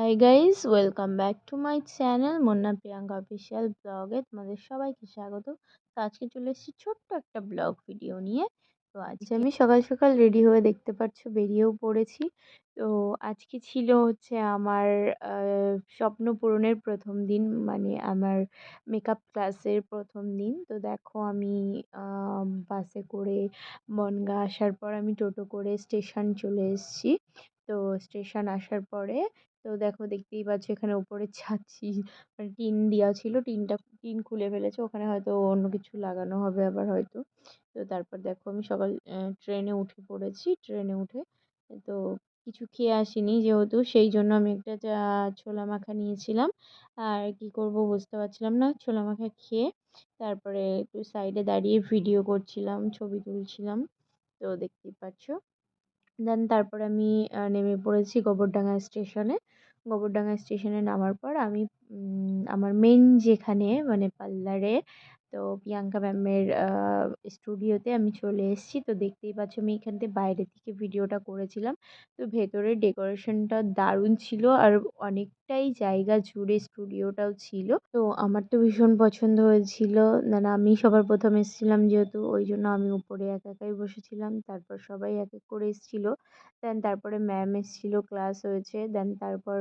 Hi guys, welcome back to my channel Munna Priyanka official ব্লগে তোমাদের সবাইকে স্বাগত। তো আজকে চলে এসেছি ছোট্ট একটা ব্লগ ভিডিও নিয়ে। তো আজকে আমি সকাল সকাল রেডি হয়ে দেখতে পাচ্ছ বেরিয়েও পড়েছি। তো আজকে ছিল হচ্ছে আমার স্বপ্ন পূরণের প্রথম দিন, মানে আমার মেকআপ ক্লাসের প্রথম দিন। তো দেখো আমি বাসে করে বনগাঁ আসার পর আমি টোটো করে স্টেশন চলে এসেছি। তো স্টেশন আসার পরে তো দেখো, দেখতেই পাচ্ছ এখানে উপরে ছাদছি, মানে টিন দেওয়া ছিল, টিন খুলে ফেলেছে, ওখানে হয়তো অন্য কিছু লাগানো হবে আবার হয়তো। তো তারপর দেখো আমি সকাল ট্রেনে উঠে পড়েছি। ট্রেনে উঠে তো কিছু খেয়ে আসিনি, যেহেতু সেই জন্য আমি একটা ছোলা মাখা নিয়েছিলাম। আর কি করব বুঝতে পারছিলাম না, ছোলা মাখা খেয়ে তারপরে একটু সাইডে দাঁড়িয়ে ভিডিও করছিলাম, ছবি তুলছিলাম। তো দেখতেই পাচ্ছ। দেন তারপরে আমি নেমে পড়েছি গোবরডাঙ্গা স্টেশনে। গোবরডাঙ্গা স্টেশনে নামার পর আমি আমার মেন যেখানে মানে পার্লারে, তো প্রিয়াঙ্কা ম্যামের স্টুডিওতে আমি চলে এসেছি। তো দেখতেই পাচ্ছ আমি এখান থেকে বাইরে থেকে ভিডিওটা করেছিলাম। তো ভেতরের ডেকোরেশনটা দারুণ ছিল, আর অনেকটাই জায়গা জুড়ে স্টুডিওটাও ছিল। তো আমার তো ভীষণ পছন্দ হয়েছিল। না আমি সবার প্রথম এসেছিলাম, যেহেতু ওই জন্য আমি উপরে একা একাই বসেছিলাম, তারপর সবাই এক এক করে এসেছিলো। দেন তারপরে ম্যাম এসেছিলো, ক্লাস হয়েছে, দেন তারপর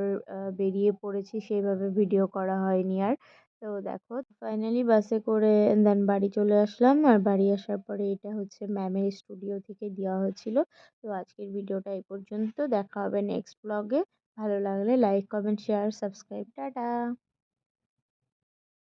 বেরিয়ে পড়েছি, সেইভাবে ভিডিও করা হয়নি আর। তো দেখো ফাইনালি বাসে করে দেন বাড়ি চলে আসলাম। আর বাড়ি আসার পরে এটা হচ্ছে ম্যামের স্টুডিও থেকে দেওয়া হয়েছিল। তো আজকের ভিডিওটা এই পর্যন্ত, দেখা হবে নেক্সট ব্লগে। ভালো লাগলে like, comment, share, subscribe. Tata.